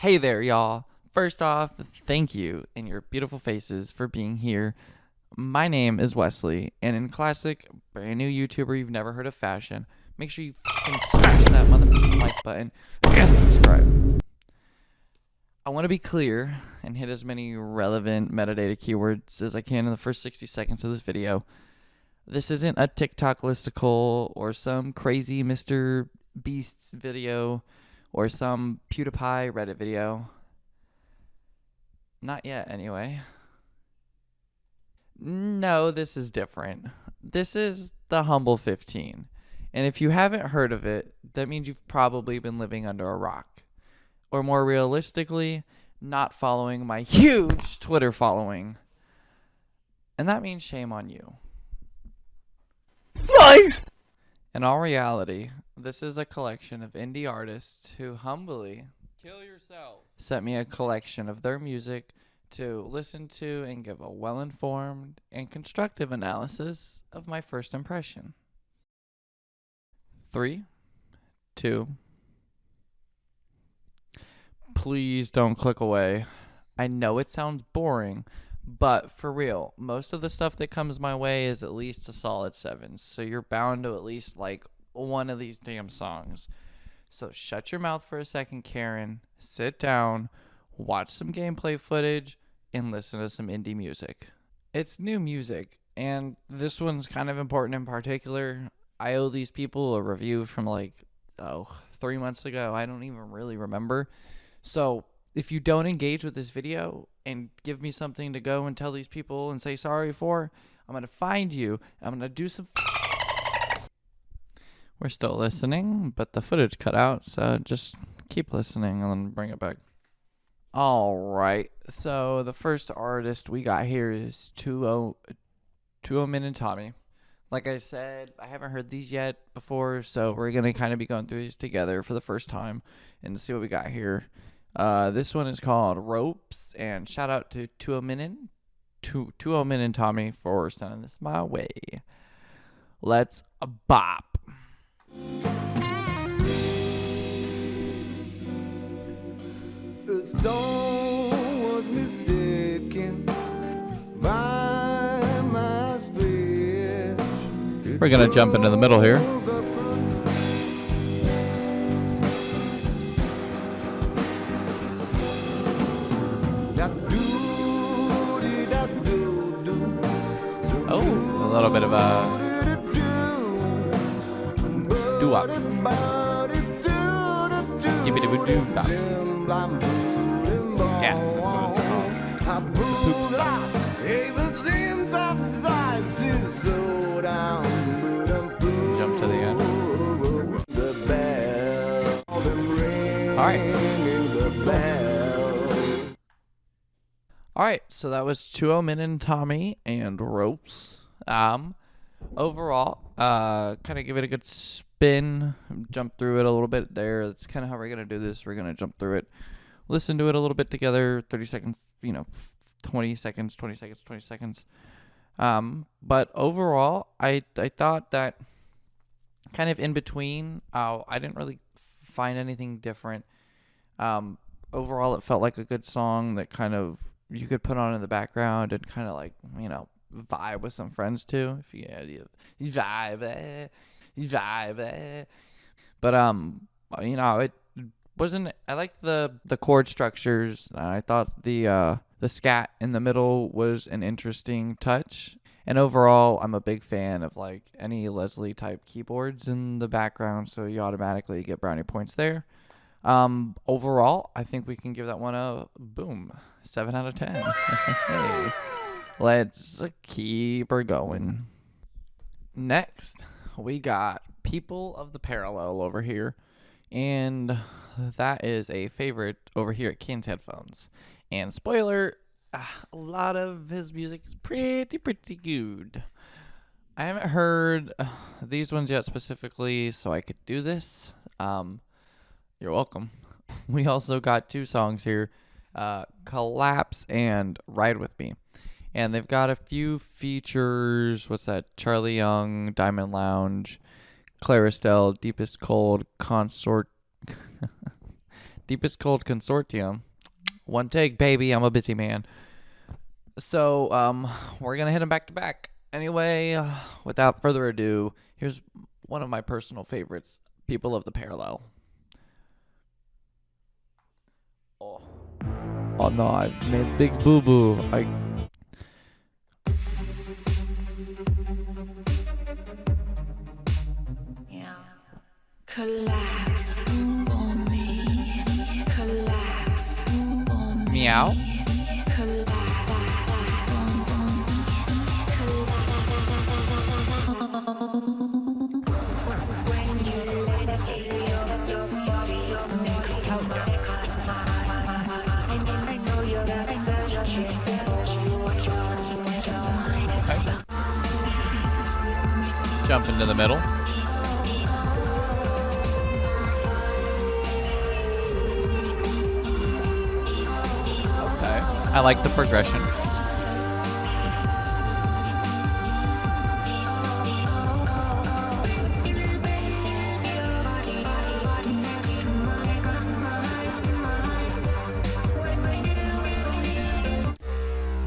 Hey there, y'all. First off, thank you and your beautiful faces for being here. My name is Wesley, and in classic brand new YouTuber you've never heard of fashion, make sure you fucking smash that motherfucking like button and subscribe. I want to be clear and hit as many relevant metadata keywords as I can in the first 60 seconds of this video. This isn't a TikTok listicle or some crazy Mr. Beast video or some PewDiePie Reddit video. Not yet, anyway. No, this is different. This is the Humble 15. And if you haven't heard of it, that means you've probably been living under a rock. Or more realistically, not following my huge Twitter following. And that means shame on you. Lies! In all reality, this is a collection of indie artists who humbly sent me a collection of their music to listen to and give a well-informed and constructive analysis of my first impression. 3, 2. Please don't click away. I know it sounds boring, but for real, most of the stuff that comes my way is at least a solid 7, so you're bound to at least like one of these damn songs. So shut your mouth for a second, Karen. Sit down, watch some gameplay footage, and listen to some indie music. It's new music, and this one's kind of important in particular. I owe these people a review from 3 months ago. I don't even really remember. So if you don't engage with this video and give me something to go and tell these people and say sorry for, I'm going to find you. I'm going to do some... We're still listening, but the footage cut out, so just keep listening and then bring it back. All right, so the first artist we got here is Tuominen and Tommy. Like I said, I haven't heard these yet before, so we're going to kind of be going through these together for the first time and see what we got here. This one is called Ropes, and shout out to Tuominen and Tommy for sending this my way. Let's bop. A stone was mistaken by my speech. We're gonna jump into the middle here. Oh, a little bit of a doo-wop. Skibidi-boo-doo-bop. Scat, that's what it's called. Poop stuff. Jump to the end. Alright. Alright, so that was Tuominen and Tommy and Ropes. Overall, kind of give it a good spin, jump through it a little bit there. That's kind of how we're going to do this. We're going to jump through it, listen to it a little bit together, 30 seconds, 20 seconds, 20 seconds, 20 seconds. But overall, I thought that kind of in between, I didn't really find anything different. Overall, it felt like a good song that kind of you could put on in the background and kind of like, vibe with some friends too. If you vibe. But it wasn't. I liked the chord structures. I thought the scat in the middle was an interesting touch. And overall, I'm a big fan of like any Leslie type keyboards in the background, so you automatically get brownie points there. Overall, I think we can give that one a boom 7 out of 10. Hey. Let's keep her going. Next, we got People of the Parallel over here. And that is a favorite over here at Ken's Headphones. And spoiler, a lot of his music is pretty good. I haven't heard these ones yet specifically, so I could do this. You're welcome. We also got 2 songs here, Collapse and Ride With Me. And they've got a few features. What's that? Charlie Young, Diamond Lounge, Claristelle, Deepest Cold, Consort, Deepest Cold Consortium. One take, baby. I'm a busy man. So, we're going to hit them back to back. Anyway, without further ado, here's one of my personal favorites, People of the Parallel. Oh no, I've made big boo-boo. Yeah. Collapse on me. Collapse on me. Meow. Okay. Jump into the middle. Okay. I like the progression.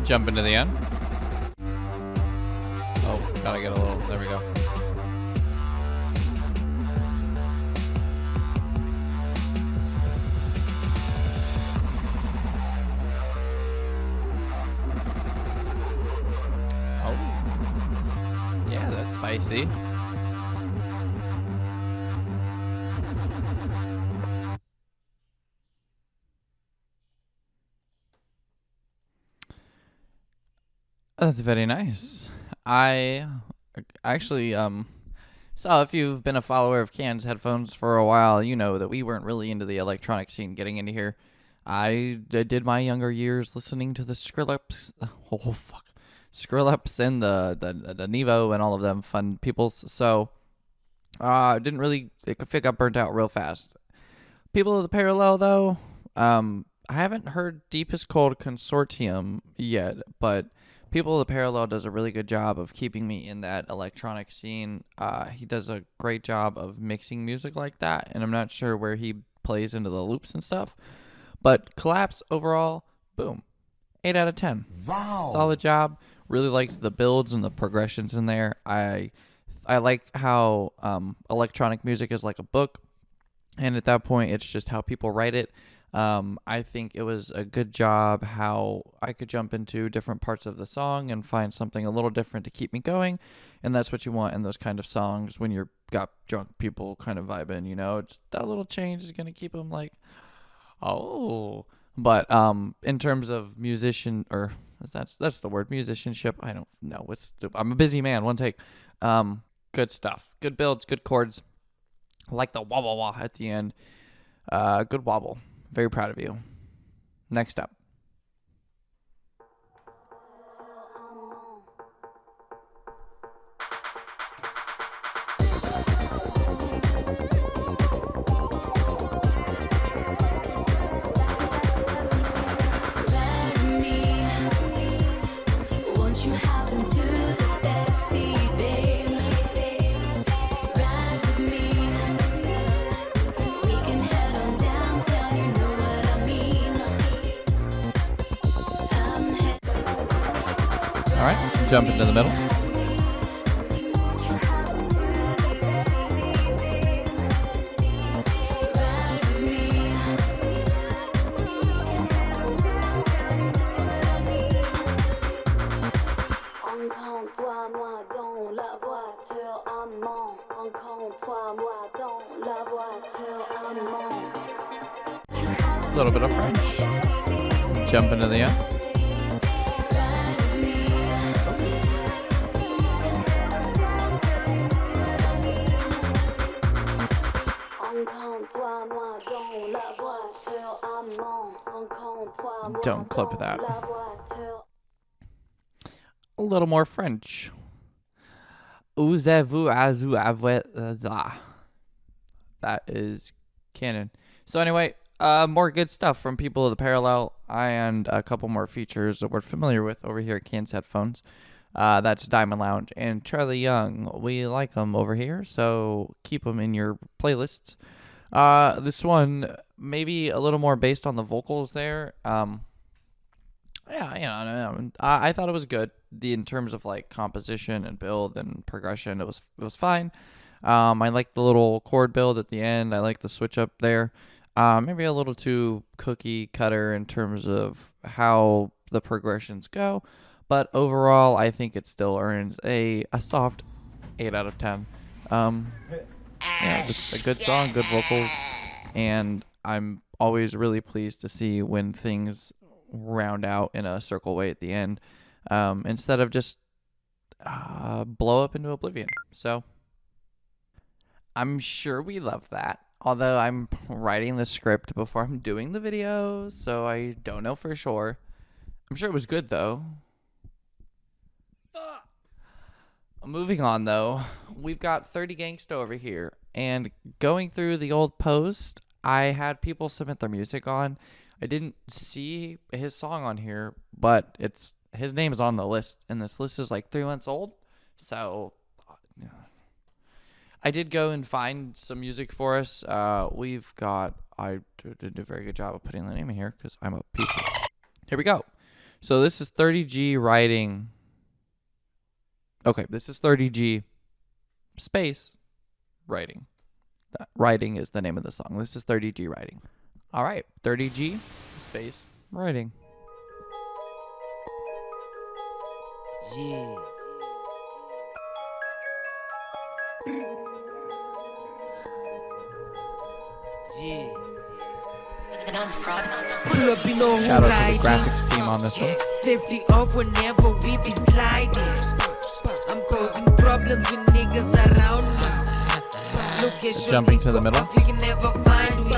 Jump into the end. Oh, gotta get a little. There we go. Oh. Yeah, that's spicy. That's very nice. I actually so if you've been a follower of Can's headphones for a while, you know that we weren't really into the electronic scene getting into here. I did my younger years listening to the Skrillex, Skrillex and the Nevo and all of them fun peoples. So didn't really, it got burnt out real fast. People of the Parallel though, I haven't heard Deepest Cold Consortium yet, but People of the Parallel does a really good job of keeping me in that electronic scene. He does a great job of mixing music like that, and I'm not sure where he plays into the loops and stuff. But Collapse overall, boom, 8 out of 10. Wow. Solid job. Really liked the builds and the progressions in there. I like how electronic music is like a book, and at that point, it's just how people write it. I think it was a good job how I could jump into different parts of the song and find something a little different to keep me going. And that's what you want in those kind of songs when you're got drunk people kind of vibing, you know, just that little change is going to keep them like, oh, but, in terms of musician or that's the word musicianship. I don't know. I'm a busy man. One take. Good stuff, good builds, good chords. I like the wah wah wah at the end. Good wobble. Very proud of you. Next up. All right, jump into the middle. A little bit of French. Jump into the end. Don't clip that. A little more French. That is canon. So anyway, more good stuff from People of the Parallel and a couple more features that we're familiar with over here at Can's Headphones. That's Diamond Lounge and Charlie Young. We like them over here, so keep them in your playlists. This one maybe a little more based on the vocals there. Yeah, I thought it was good. In terms of like composition and build and progression, it was fine. I like the little chord build at the end. I like the switch up there. Maybe a little too cookie cutter in terms of how the progressions go, but overall, I think it still earns a soft 8 out of 10. Just a good song, good vocals, and I'm always really pleased to see when things round out in a circle way at the end, instead of just blow up into oblivion. So I'm sure we love that. Although I'm writing the script before I'm doing the video, so I don't know for sure. I'm sure it was good though. Moving on though, we've got 30 Gangsta over here, and going through the old post, I had people submit their music on. I didn't see his song on here, but his name is on the list, and this list is like 3 months old. So I did go and find some music for us. We've got, I did a very good job of putting the name in here because I'm a piece of. Here we go. So this is 30G writing. Okay, this is 30G space writing. Writing is the name of the song. This is 30G writing. All right, 30G space writing. Yeah. Yeah. Pull up, you know Shout who out to the riding. graphics team on this one. Safety off whenever we be sliding. I'm causing problems with niggas around me. Location Jumping to the equal middle. off, you can never find we.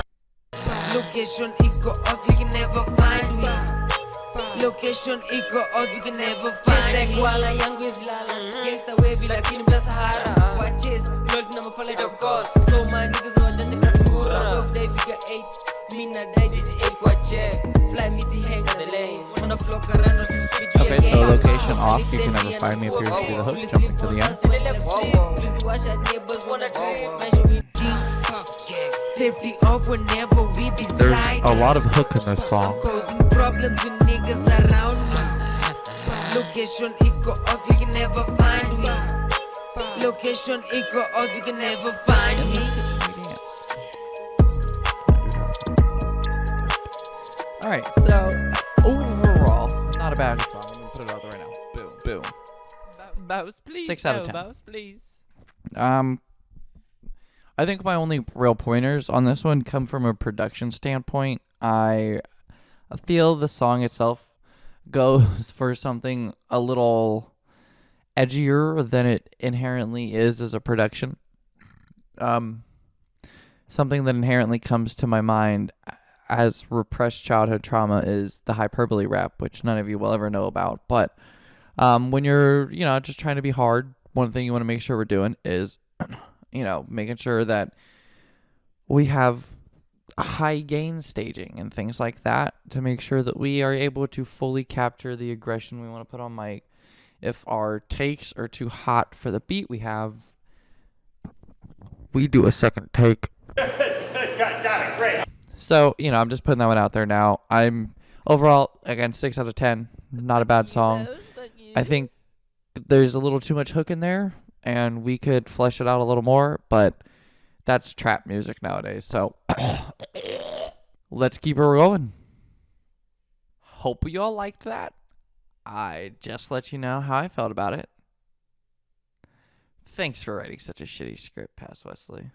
Location equal off, you can never find we. Location equal off, you can never find me. Kuala yangu izilala. Gangsta wavy lakini bila Sahara. Watches, blood na mafala of course. So my niggas know wajanja kasura. Work day figure 8. Mina die just 8 kwa check. Fly me see hang on the lane. Wanna flock around or speed. Okay, so location off. You can never find me if you're through the hook. Jumping to the end. Safety off whenever we be There's sliding. a lot of hook in this song. I'm causing problems with niggas around me. Location equal off, you can never find me. Location equal off, you can never find me. All right, so overall, not a bad song. I'm gonna put it out there right now. Boom, boom. Bows, please. 6 out of 10. Bows, please. I think my only real pointers on this one come from a production standpoint. I feel the song itself goes for something a little edgier than it inherently is as a production. Something that inherently comes to my mind as repressed childhood trauma is the hyperbole rap, which none of you will ever know about. But when you're, just trying to be hard, one thing you want to make sure we're doing is, making sure that we have high gain staging and things like that to make sure that we are able to fully capture the aggression we want to put on mic. If our takes are too hot for the beat we have, we do a second take. Got it, great. So, I'm just putting that one out there now. I'm overall, again, 6 out of 10. Not a bad song. I think there's a little too much hook in there, and we could flesh it out a little more, but that's trap music nowadays. So, let's keep it going. Hope you all liked that. I just let you know how I felt about it. Thanks for writing such a shitty script, Past Wesley.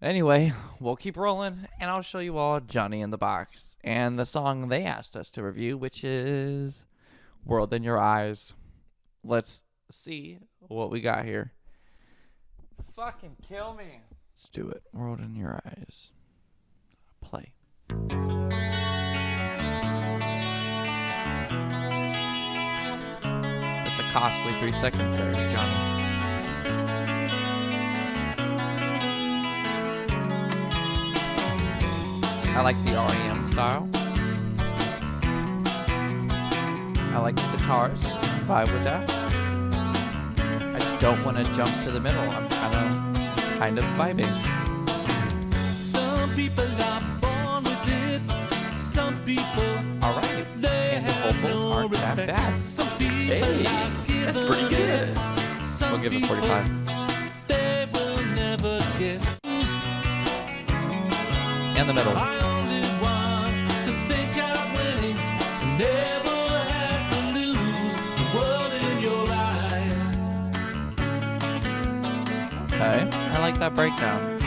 Anyway, we'll keep rolling, and I'll show you all Johnny in the Box and the song they asked us to review, which is World in Your Eyes. Let's see what we got here. Fucking kill me. Let's do it. World in Your Eyes. Play. That's a costly 3 seconds there, Johnny. I like the REM style. I like the guitars. Vibe with that. I don't want to jump to the middle. I'm kind of vibing. Some people are born with it. Some people All right. they And the have vocals no aren't that respect. bad. Some people Hey, are that's given pretty good. it. Some We'll give it people, 45. they will never get. And the middle. I only want to think I'm winning. Never have to lose the world in your eyes. Okay. I like that breakdown.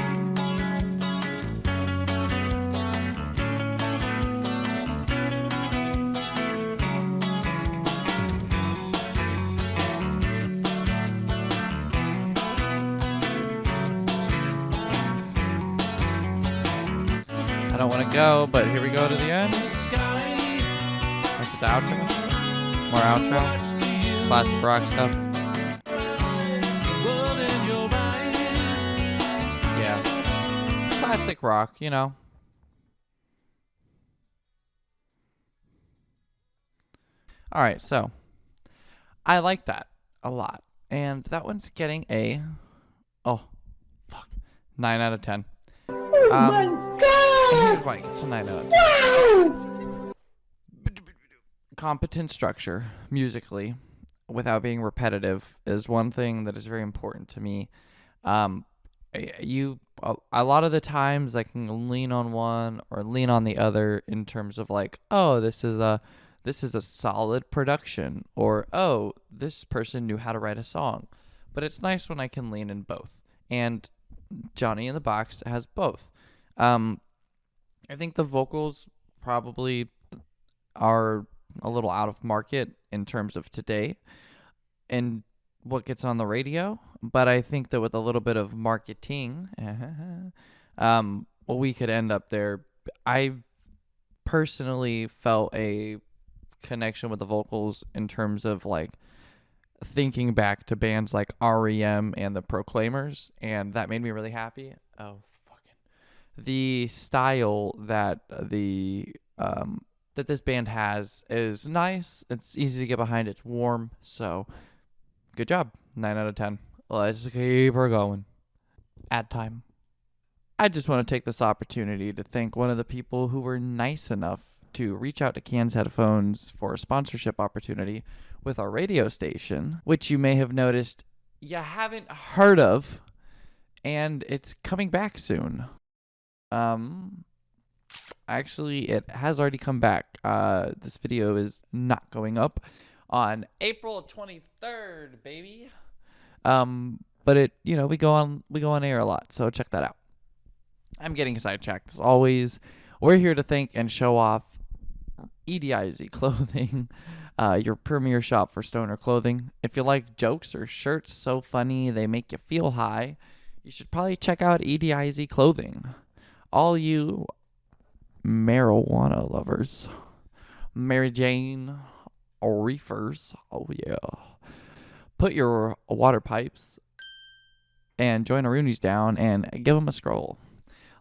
I don't want to go, but here we go to the end. Sky, This is outro. More outro. Classic rock stuff. the world in your eyes. Yeah. Classic rock, you know. All right, so I like that a lot. And that one's getting a 9 out of 10. Oh my god! Here's why it gets a 9 out of 10. Competent structure musically without being repetitive is one thing that is very important to me. A lot of the times I can lean on one or lean on the other in terms of like, oh, this is a solid production, or oh, this person knew how to write a song. But it's nice when I can lean in both. And Johnny in the Box has both. I think the vocals probably are a little out of market in terms of today and what gets on the radio. But I think that with a little bit of marketing, we could end up there. I personally felt a connection with the vocals in terms of like thinking back to bands like REM and the Proclaimers, and that made me really happy. The style that that this band has is nice. It's easy to get behind. It's warm. So good job. 9 out of 10. Let's keep her going. Ad time. I just want to take this opportunity to thank one of the people who were nice enough to reach out to Cans Headphones for a sponsorship opportunity with our radio station, which you may have noticed you haven't heard of, and it's coming back soon. Actually, it has already come back. This video is not going up on April 23rd, baby. But it, we go on air a lot, so check that out. I'm getting sidetracked as always. We're here to thank and show off EDIZ Clothing, your premier shop for stoner clothing. If you like jokes or shirts so funny they make you feel high, you should probably check out EDIZ Clothing. All you marijuana lovers, Mary Jane reefers, oh yeah, put your water pipes and join Roonies down and give them a scroll.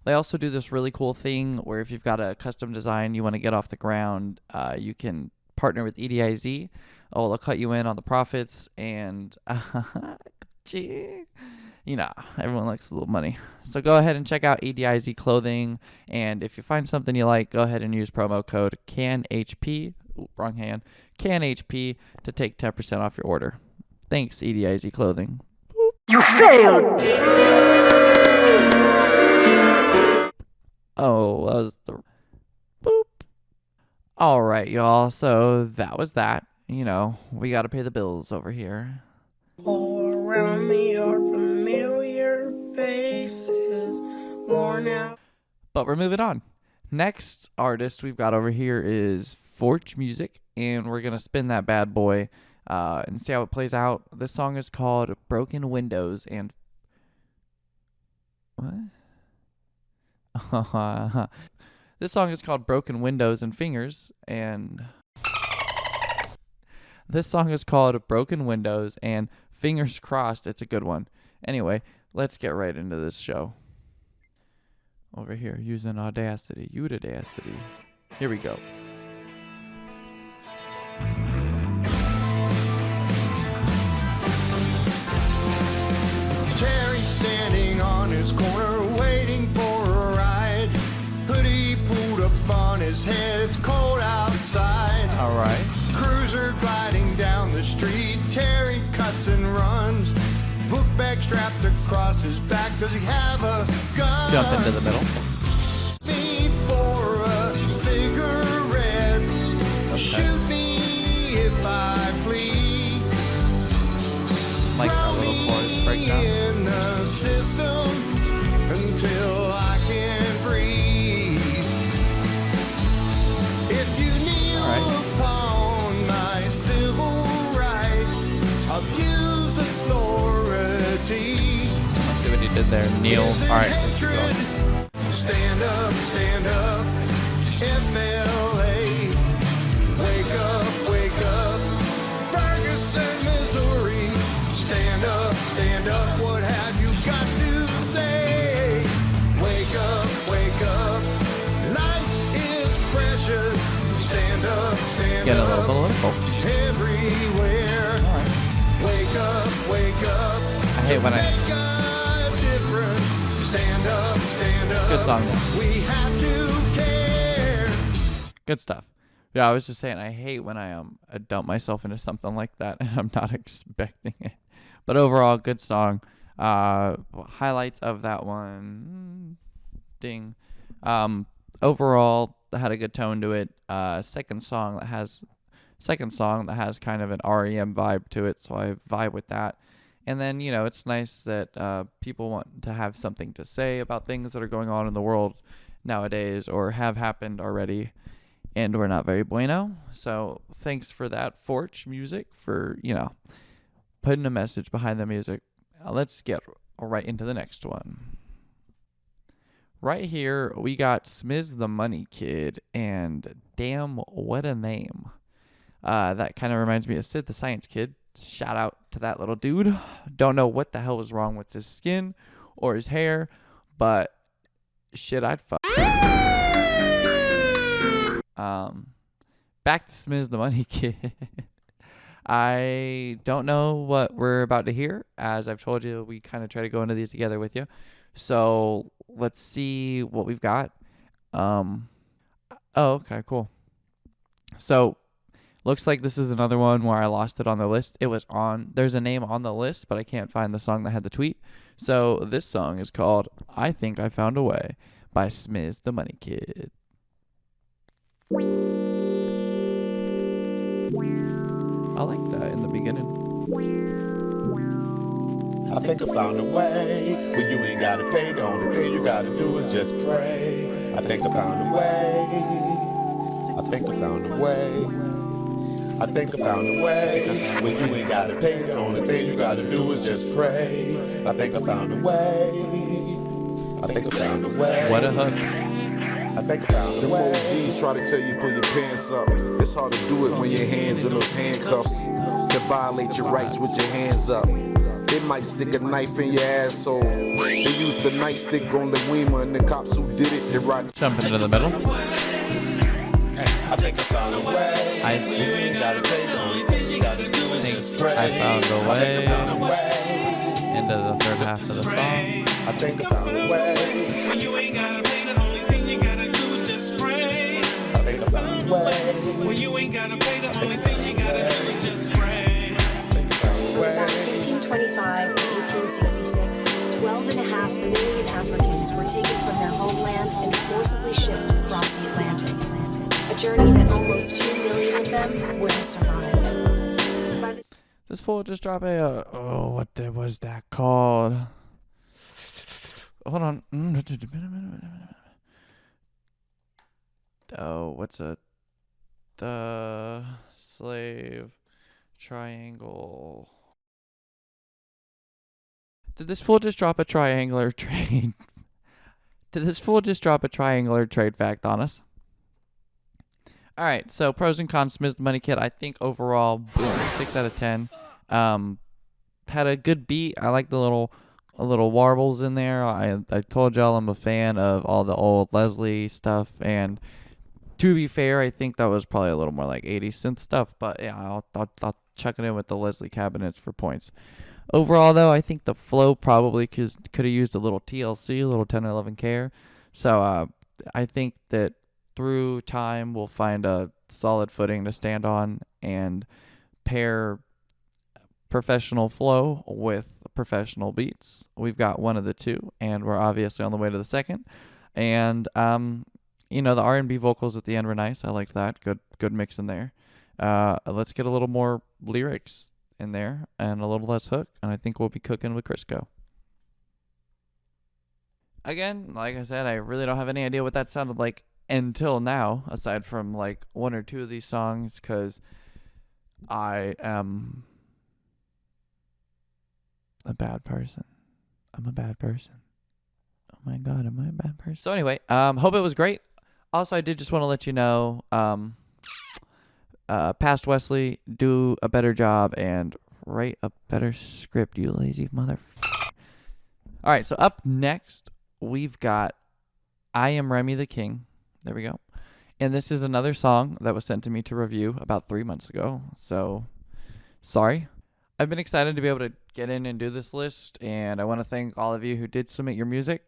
They also do this really cool thing where if you've got a custom design you want to get off the ground, you can partner with EDIZ. Oh, they'll cut you in on the profits, and everyone likes a little money. So go ahead and check out EDIZ Clothing, and if you find something you like, go ahead and use promo code CANHP, CANHP to take 10% off your order. Thanks, EDIZ Clothing. You failed! Oh, that was the boop. All right, y'all. So that was that. We got to pay the bills over here. All around me are familiar faces, worn out. But we're moving on. Next artist we've got over here is Forge Music, and we're going to spin that bad boy and see how it plays out. This song is called Broken Windows, and... What? This song is called Broken Windows and Fingers, and... This song is called Broken Windows, and fingers crossed it's a good one. Anyway, let's get right into this show. Over here, using Audacity. Udacity. Here we go. Terry standing on his corner waiting for a ride. it's cold outside. All right. Cruiser gliding down the street. Terry cuts and runs. Book bag strapped across his back. Does he have a gun? Jump into the middle. Me for a cigarette. Shoot me if I flee. Like a Drown little me chorus breakdown. in the system until I can breathe. If you kneel Alright. upon my civil rights, abuse authority. Let's see what he did there. Neil. Is it All right. hatred? Stand up, FLA. Wake up, Ferguson, Missouri. Stand up, what have you got to say? Wake up, life is precious. Stand up, Get a little political. everywhere. All right. Wake up. I hate when I. Make a difference. Stand up. Good song though. We have to care. Good stuff. Yeah, I was just saying I hate when I dump myself into something like that and I'm not expecting it. But overall, good song. Highlights of that one. Ding. Overall, had a good tone to it. Second song that has kind of an REM vibe to it, so I vibe with that. And then, it's nice that people want to have something to say about things that are going on in the world nowadays or have happened already, and we're not very bueno. So thanks for that, Forge Music, for, putting a message behind the music. Let's get right into the next one. Right here, we got Smiz the Money Kid, and damn, what a name. That kind of reminds me of Sid the Science Kid. Shout out to that little dude. Don't know what the hell was wrong with his skin or his hair, but shit, I'd fuck. Back to Smiz the Money Kid. I don't know what we're about to hear. As I've told you, we kind of try to go into these together with you. So let's see what we've got. Okay, cool. So looks like this is another one where I lost it on the list. There's a name on the list, but I can't find the song that had the tweet. So this song is called I Think I Found a Way by Smiz the Money Kid. I like that in the beginning. I think I found a way where you ain't gotta pay. The only thing you gotta do is just pray. I think I found a way. I think I found a way. I think I found a way where you ain't gotta pay. The only thing you gotta do is just pray. I think I found a way. I think I found a way. What a hook. I think I found a way. OGs try to tell you pull your pants up. It's hard to do it when your hands in those handcuffs. To violate your rights with your hands up. They might stick a knife in your asshole. They used the nightstick on the Weemer, and the cops who did it, they ride. Jumping into the middle. I think I found a way. I You ain't gotta pay. The only thing you gotta do is just pray. I found a I think I found a way way. into the third half of the song. I think I found a way. When you ain't gotta pay, the only thing you gotta do is just pray. I think I found a way. When you ain't gotta pay, the only thing you gotta do is just pray. I think I found a way. About 1525 and 1866, 12.5 million Africans were taken from their homeland and forcibly shipped across the Atlantic. A journey that almost 2 million of them wouldn't survive. By the This fool just dropped what was that called? Hold on. The slave triangle. Did this fool just drop a triangular trade? Did this fool just drop a triangular trade fact on us? All right, so pros and cons, Smiz the Money Kid. I think overall, boom, 6 out of 10. Had a good beat. I like the little warbles in there. I told y'all I'm a fan of all the old Leslie stuff, and to be fair, I think that was probably a little more like 80s synth stuff. But yeah, I'll chuck it in with the Leslie cabinets for points. Overall, though, I think the flow probably could have used a little TLC, a little 10 or 11 care. So I think that through time, we'll find a solid footing to stand on and pair professional flow with professional beats. We've got one of the two, and we're obviously on the way to the second. And the R&B vocals at the end were nice. I liked that. Good mix in there. Let's get a little more lyrics in there and a little less hook, and I think we'll be cooking with Crisco. Again, like I said, I really don't have any idea what that sounded like until now, aside from like one or two of these songs, because I am a bad person. I'm a bad person. Oh my God, am I a bad person? So anyway, hope it was great. Also, I did just want to let you know, past Wesley, do a better job and write a better script, you lazy mother. All right, so up next, we've got I Am Remmy Tha King. There we go. And this is another song that was sent to me to review about 3 months ago. So, sorry. I've been excited to be able to get in and do this list, and I want to thank all of you who did submit your music.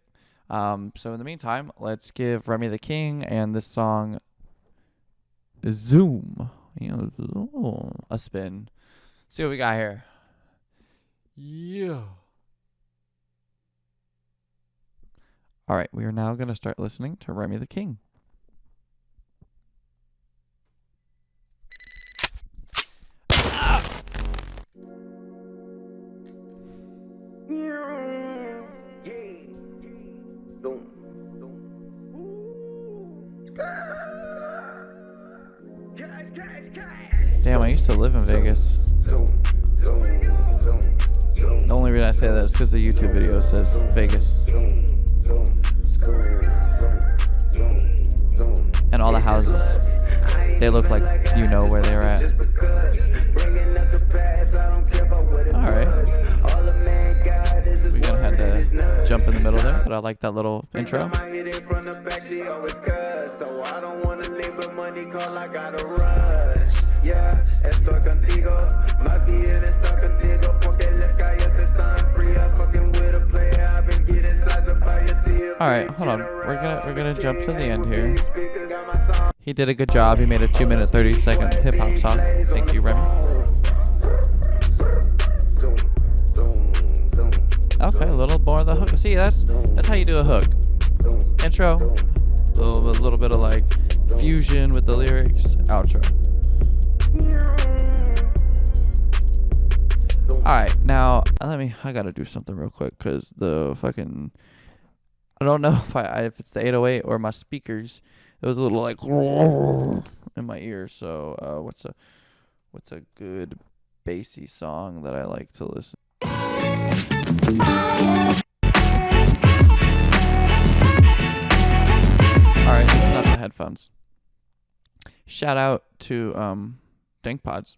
So in the meantime, let's give Remmy Tha King and this song Zoom, a spin. See what we got here. Yeah. All right, we are now going to start listening to Remmy Tha King. Damn, I used to live in Vegas. The only reason I say that is because the YouTube video says Vegas. And all the houses, they look like you know where they're at. Alright. We're gonna have to jump in the middle there, but I like that little intro. Alright, hold on. We're gonna jump to the end here. He did a good job. He made a 2-minute 30-second hip hop song. Thank you, Remy. Okay, a little more of the hook. See, that's how you do a hook. Intro, a little bit of like fusion with the lyrics. Outro. Alright, now I gotta do something real quick because the fucking, I don't know if it's the 808 or my speakers. It was a little like in my ear. So what's a good bassy song that I like to listen? Alright, it's not the headphones. Shout out to Dank Pods.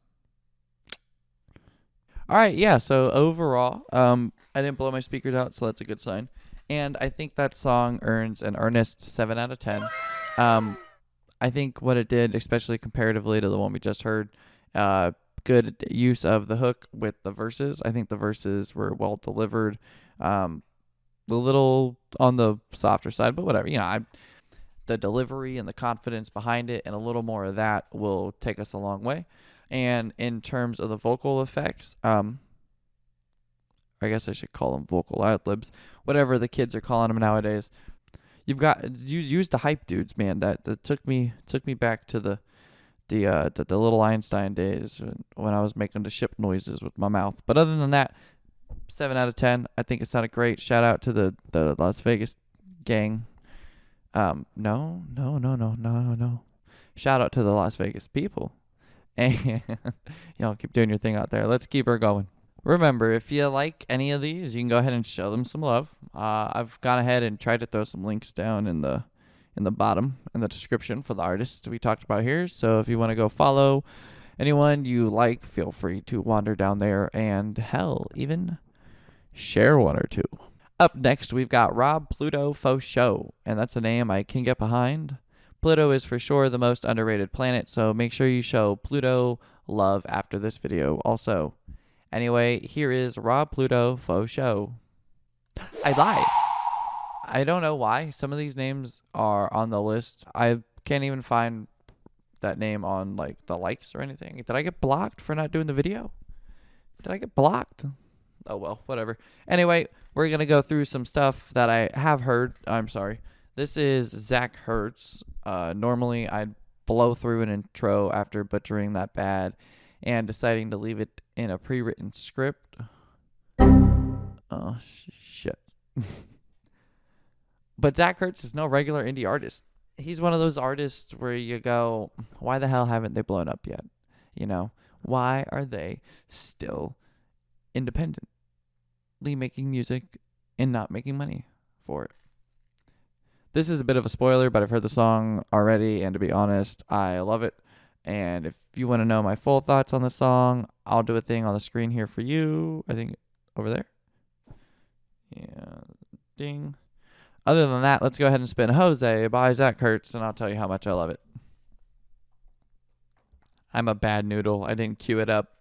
Alright, yeah, so overall, I didn't blow my speakers out, so that's a good sign. And I think that song earns an earnest 7 out of 10. I think what it did, especially comparatively to the one we just heard, good use of the hook with the verses. I think the verses were well delivered. A little on the softer side, but whatever. The delivery and the confidence behind it and a little more of that will take us a long way. And in terms of the vocal effects, I guess I should call them vocal ad-libs, whatever the kids are calling them nowadays. Use the hype dudes, man. That took me back to the little Einstein days when I was making the ship noises with my mouth. But other than that, 7 out of 10. I think it sounded great. Shout out to the Las Vegas gang. No. Shout out to the Las Vegas people. And y'all keep doing your thing out there. Let's keep her going. Remember, if you like any of these, you can go ahead and show them some love. I've gone ahead and tried to throw some links down in the bottom in the description for the artists we talked about here. So if you want to go follow anyone you like, feel free to wander down there and hell, even share one or two. Up next, we've got Rob Pluto Faux Show, and that's a name I can get behind. Pluto is for sure the most underrated planet, so make sure you show Pluto love after this video also. Anyway, here is Rob Pluto Faux Show. I lied. I don't know why. Some of these names are on the list. I Can't even find that name on like the likes or anything. Did I get blocked for not doing the video? Did I get blocked? Oh well, whatever. Anyway, we're gonna go through some stuff that I have heard. I'm sorry. This is Zack Hurts. Normally I'd blow through an intro after butchering that bad and deciding to leave it in a pre-written script. Oh shit. But Zack Hurts is no regular indie artist. He's one of those artists where you go, why the hell haven't they blown up yet? You know, why are they still independently making music and not making money for it? This is a bit of a spoiler, but I've heard the song already, and to be honest, I love it. And if you want to know my full thoughts on the song, I'll do a thing on the screen here for you. I think over there. Yeah, ding. Other than that, let's go ahead and spin Jose by Zack Hurts, and I'll tell you how much I love it. I'm a bad noodle. I didn't cue it up.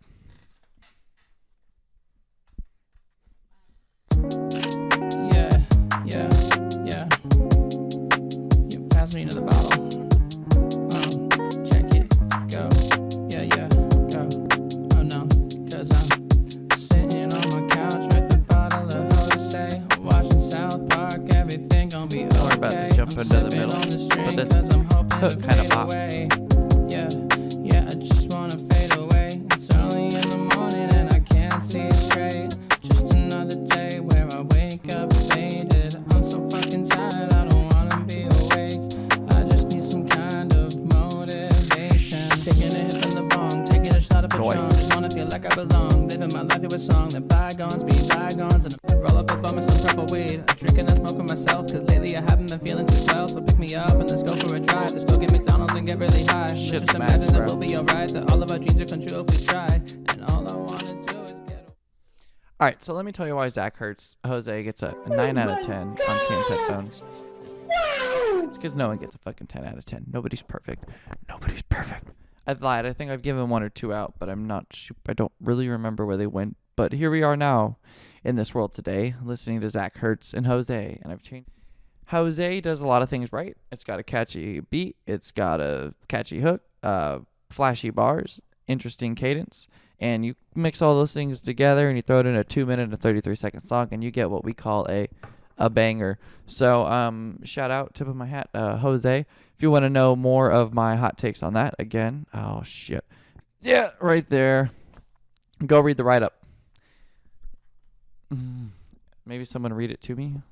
Yeah. You pass me another bottle. Check it. Go. Yeah. Go. Oh no. 'Cause I'm sitting on my couch with a bottle of Jose. Watching South Park. Everything gon' be okay. Don't worry about the jump into the middle. But this hook kind of pops. Yeah, I just wanna fade away. It's early in the morning and I can't see it straight. Just another day where I wake up faded. I'm so fucking tired, I don't wanna be awake. I just need some kind of motivation. Taking a hit from the bong, taking a shot of Patron. Just wanna feel like I belong. Living my life through a song, then bygones be bygones. And I roll up a bum and some purple weed. I'm drinking and smoking myself, cause lately I haven't been feeling too swell. So pick me up and let's go for a drive. Let's go get McDonald's and get really high. Let's just imagine that we'll be alright. That all of our dreams will come true if we try. And all I wanna do is get. Alright, so let me tell you why Zack Hurts Jose gets a 9 out of 10 on Kane's headphones. It's because no one gets a fucking 10 out of 10. Nobody's perfect. Nobody's perfect. I lied. I think I've given 1 or 2 out, but I don't really remember where they went. But here we are now in this world today, listening to Zack Hurts and Jose, and I've changed. Jose does a lot of things right. It's got a catchy beat. It's got a catchy hook, flashy bars, interesting cadence, and you mix all those things together and you throw it in a 2-minute and 33-second song, and you get what we call a banger. So shout out, tip of my hat, Jose. If you want to know more of my hot takes on that, again, oh shit, yeah, right there. Go read the write-up. Maybe someone read it to me.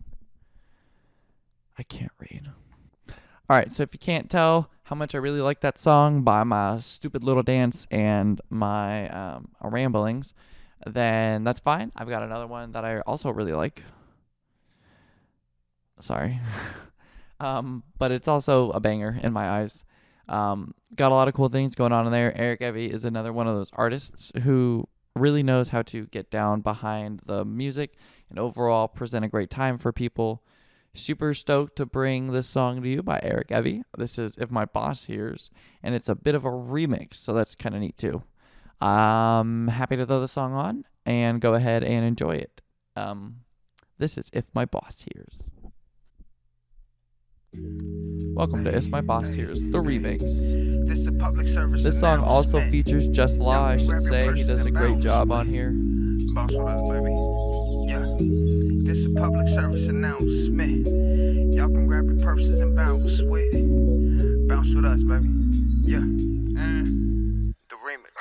I can't read. All right, so if you can't tell how much I really like that song by my stupid little dance and my ramblings, then that's fine. I've got another one that I also really like. Sorry. But it's also a banger in my eyes. Got a lot of cool things going on in there. Erik Evy is another one of those artists who really knows how to get down behind the music and overall present a great time for people. Super stoked to bring this song to you by Erik Evy. This is If My Boss Hears, and it's a bit of a remix, so that's kind of neat too. I'm happy to throw the song on and go ahead and enjoy it. This is If My Boss Hears. Welcome to If My Boss Hears, the remix. This song also features Just Law, I should say. He does a great job on here. This is a public service announcement. Y'all can grab your purses and bounce with us, baby. Yeah. The remix.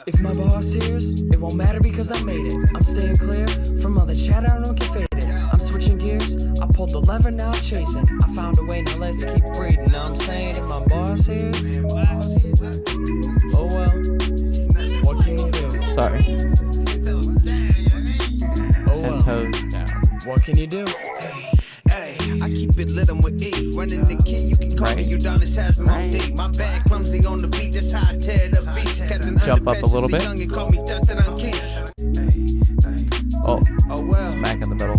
If my boss hears, it won't matter because I made it. I'm staying clear from all the chat, I don't get faded. I'm switching gears, I pulled the lever, now I'm chasing. I found a way, now let's keep breathing. Now I'm saying if my boss hears, oh well, what can you do? Sorry. Oh well, what can you do? Hey, I keep it lit, I'm with E. Running the key, you can call me Udonis Haslam on D. My bag clumsy on the beat, that's how I tear it up beat. Captain Jump up a little bit. Oh, well. Smack in the middle.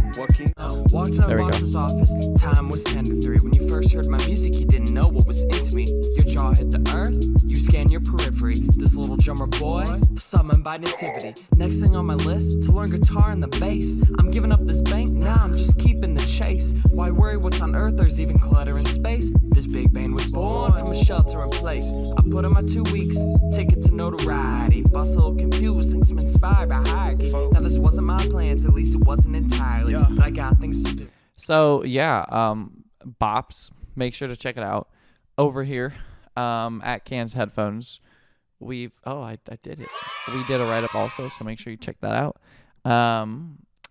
Walked to my boss's office, time was 10 to 3. When you first heard my music, you didn't know what was into me. Your jaw hit the earth, you scan your periphery. This little drummer boy, summoned by nativity. Next thing on my list, to learn guitar and the bass. I'm giving up this bank, now I'm just keeping the chase. Why worry what's on earth, there's even clutter in space. This big band was born from a shelter in place. I put in my 2 weeks, ticket to notoriety. Bustle, confused, thinks I'm inspired by hierarchy. Now this wasn't my plans, at least it wasn't entirely. But I got things to do. So yeah, Bops, make sure to check it out over here at Cans Headphones. I did it. We did a write-up also, so make sure you check that out.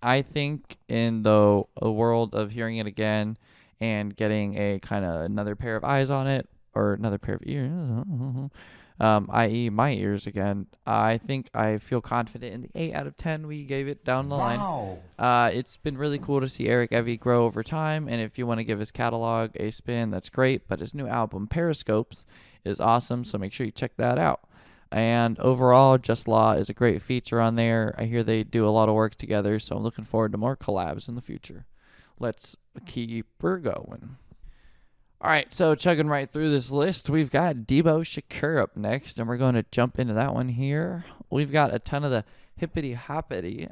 I think in the world of hearing it again and getting a kind of another pair of eyes on it, or another pair of ears, i.e. my ears again, I think I feel confident in the 8 out of 10 we gave it down the line. It's been really cool to see Erik Evy grow over time, and if you want to give his catalog a spin, that's great, but his new album, Periscopes, is awesome, so make sure you check that out. And overall, Just Law is a great feature on there. I hear they do a lot of work together, so I'm looking forward to more collabs in the future. Let's keep her going. All right, so chugging right through this list, we've got Dboshakur up next, and we're going to jump into that one here. We've got a ton of the hippity-hoppity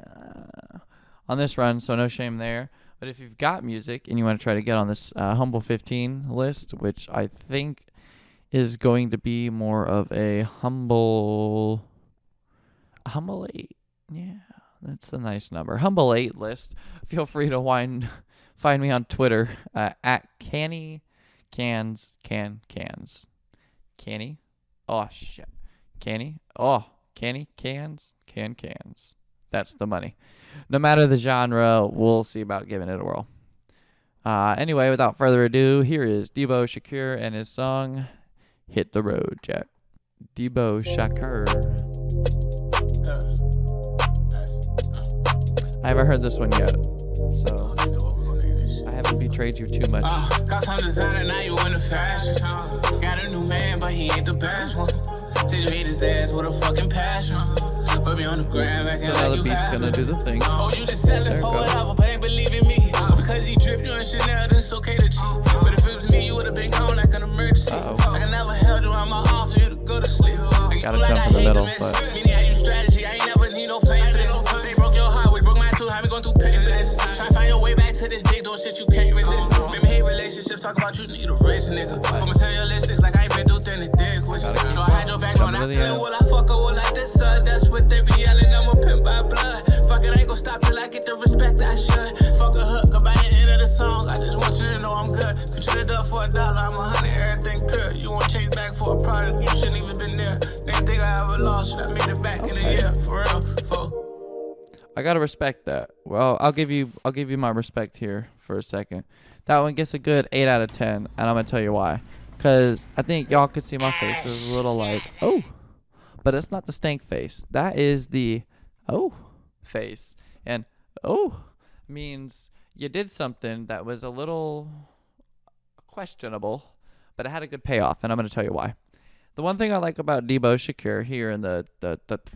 on this run, so no shame there. But if you've got music and you want to try to get on this Humble 15 list, which I think is going to be more of a humble 8. Yeah, that's a nice number. Humble 8 list. Feel free to find me on Twitter at Canny. Cans. Canny? Oh, shit. Canny? Oh, Canny cans. Cans. That's the money. No matter the genre, we'll see about giving it a whirl. Anyway, without further ado, here is Dboshakur and his song, Hit the Road, Jack. Dboshakur. I haven't heard this one yet, so I haven't betrayed you too much. Got some designer, now you in the fashion. Got a new man, but he ain't the best one. Said you hate his ass with a fucking passion. Put me on the gram, acting so now like the you beat's gonna do the thing. Oh, you just selling for whatever, but ain't believing me. Because he dripped you in Chanel, then it's okay to cheat. But if it was me, you would've been gone like an emergency. Like I never held you on my arm for you to go to sleep. Gotta jump in the middle, but Meaning I use strategy, I ain't never need no fame for this. Say broke your heart, we broke mine too, how we gon' do pain for this? Try to find your way back to this dick, doing shit you can't resist. Maybe hate relationships, talk about you need a rich nigga. I'ma tell your listics like I ain't been through thin and dick with you. You know I had your back on that. Will I fuck her, will I diss her? That's what they be yelling, I'm a pimp by blood. Fuck it, I ain't gon' stop till I get the respect I should. Fuck a hook, by the end of the song, I just want you to know I'm good. Can trade it up for $1, I'm 100, everything pure. You won't change back for a product, you shouldn't even been there. Didn't think I ever lost, should I made it back in a year, for real. I gotta respect that. Well, I'll give you my respect here for a second. That one gets a good 8 out of 10, and I'm gonna tell you why. Cause I think y'all could see my face. It was a little like, oh, but it's not the stank face. That is the oh face, and oh means you did something that was a little questionable, but it had a good payoff, and I'm gonna tell you why. The one thing I like about Dboshakur here in the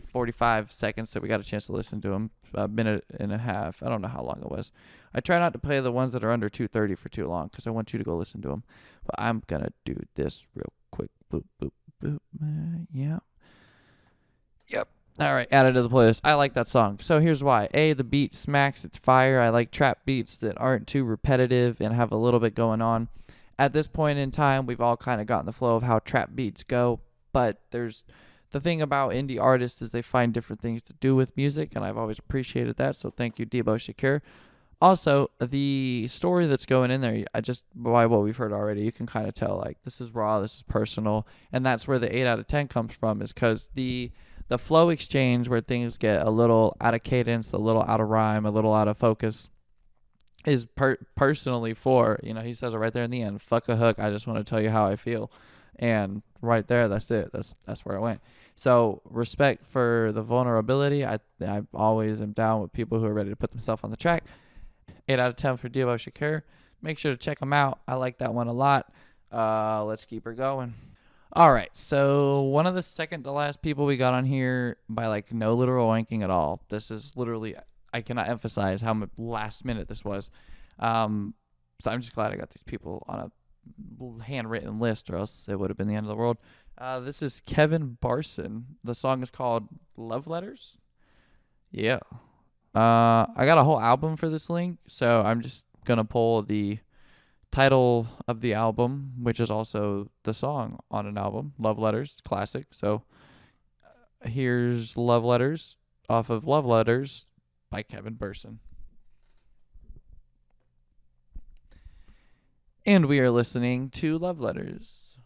45 seconds that we got a chance to listen to him, a minute and a half, I don't know how long it was. I try not to play the ones that are under 2:30 for too long because I want you to go listen to them. But I'm going to do this real quick. Boop, boop, boop. Yeah. Yep. All right, add it to the playlist. I like that song. So here's why. A, the beat smacks. It's fire. I like trap beats that aren't too repetitive and have a little bit going on. At this point in time, we've all kind of gotten the flow of how trap beats go, but there's the thing about indie artists is they find different things to do with music, and I've always appreciated that, so thank you, Dboshakur. Also, the story that's going in there, I just, by what we've heard already, you can kind of tell, like, this is raw, this is personal, and that's where the 8 out of 10 comes from, is because the flow exchange where things get a little out of cadence, a little out of rhyme, a little out of focus, is personally for, he says it right there in the end, fuck a hook, I just want to tell you how I feel. And right there, that's it. That's where it went. So respect for the vulnerability. I always am down with people who are ready to put themselves on the track. 8 out of 10 for Dboshakur. Make sure to check them out. I like that one a lot. Let's keep her going. All right, so one of the second to last people we got on here by like no literal wanking at all. This is literally, I cannot emphasize how last minute this was. So I'm just glad I got these people on handwritten list, or else it would have been the end of the world. This is Kevin Bersan. The song is called Love Letters. Yeah. I got a whole album for this link, so I'm just going to pull the title of the album, which is also the song on an album, Love Letters, classic. So here's Love Letters off of Love Letters by Kevin Bersan. And we are listening to Love Letters.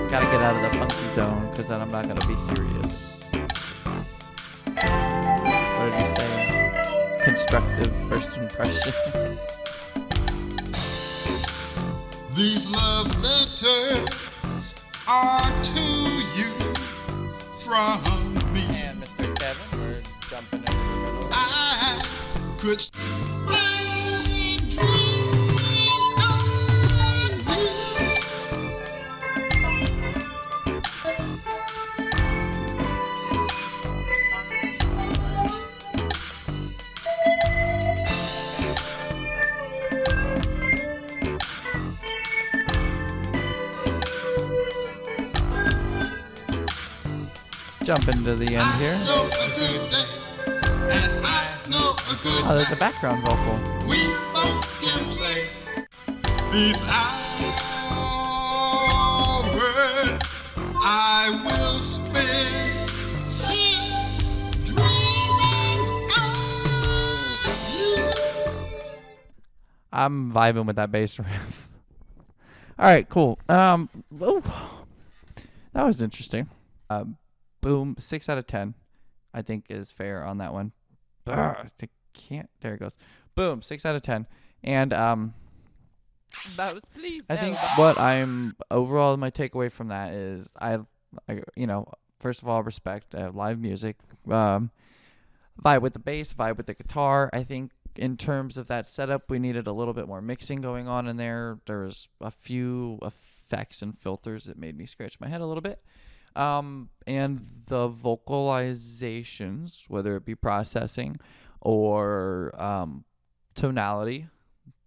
Gotta get out of the funky zone, because then I'm not gonna be serious. What did you say? Constructive first impression. These love letters are to you from me. And Mr. Kevin, we're jumping into the middle. I could jump into the end here. Oh, there's a background vocal. We both can play these hours I will spend here dreaming of you. I'm vibing with that bass riff. All right, cool. Ooh, that was interesting. Boom, 6 out of 10, I think is fair on that one. I can't. There it goes. Boom, 6 out of 10. And That was please. I think what I'm overall my takeaway from that is I first of all, respect live music. Vibe with the bass, vibe with the guitar. I think in terms of that setup, we needed a little bit more mixing going on in there. There was a few effects and filters that made me scratch my head a little bit. And the vocalizations, whether it be processing or tonality,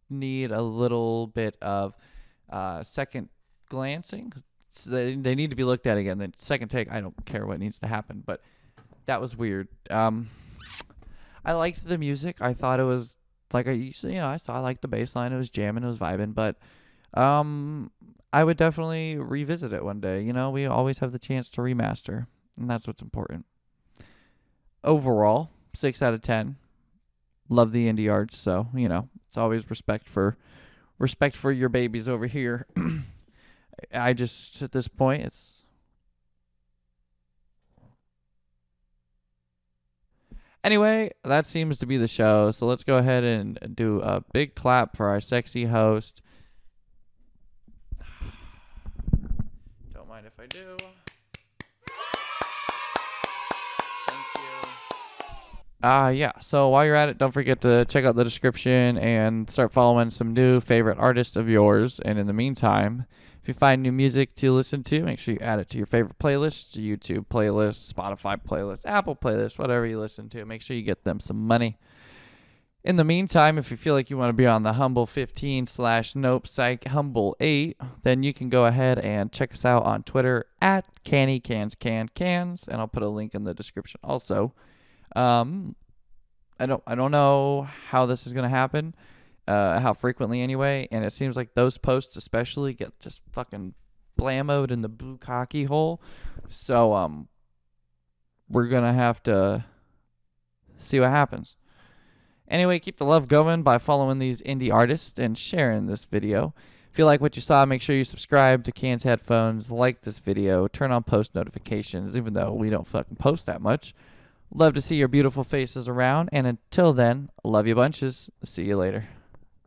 need a little bit of second glancing. So they need to be looked at again. The second take, I don't care what needs to happen, but that was weird. I liked the music. I thought it was like I liked the bass line. It was jamming. It was vibing, but I would definitely revisit it one day. We always have the chance to remaster, and that's what's important. Overall, 6 out of 10. Love the indie arts, so it's always respect for your babies over here. I just at this point it's. Anyway, that seems to be the show. So let's go ahead and do a big clap for our sexy host. Don't mind if I do. Thank you. Yeah, so while you're at it, don't forget to check out the description and start following some new favorite artists of yours. And in the meantime, if you find new music to listen to, make sure you add it to your favorite playlists, YouTube playlist, Spotify playlist, Apple playlist, whatever you listen to. Make sure you get them some money. In the meantime, if you feel like you want to be on the Humble 15/Nope Psych Humble 8, then you can go ahead and check us out on Twitter at CannyCansCanCans, and I'll put a link in the description also. I don't know how this is gonna happen. How frequently anyway, and it seems like those posts especially get just fucking blammoed in the bukkake hole. So we're gonna have to see what happens. Anyway, keep the love going by following these indie artists and sharing this video. If you like what you saw, make sure you subscribe to Cans Headphones, like this video, turn on post notifications, even though we don't fucking post that much. Love to see your beautiful faces around, and until then, love you bunches. See you later.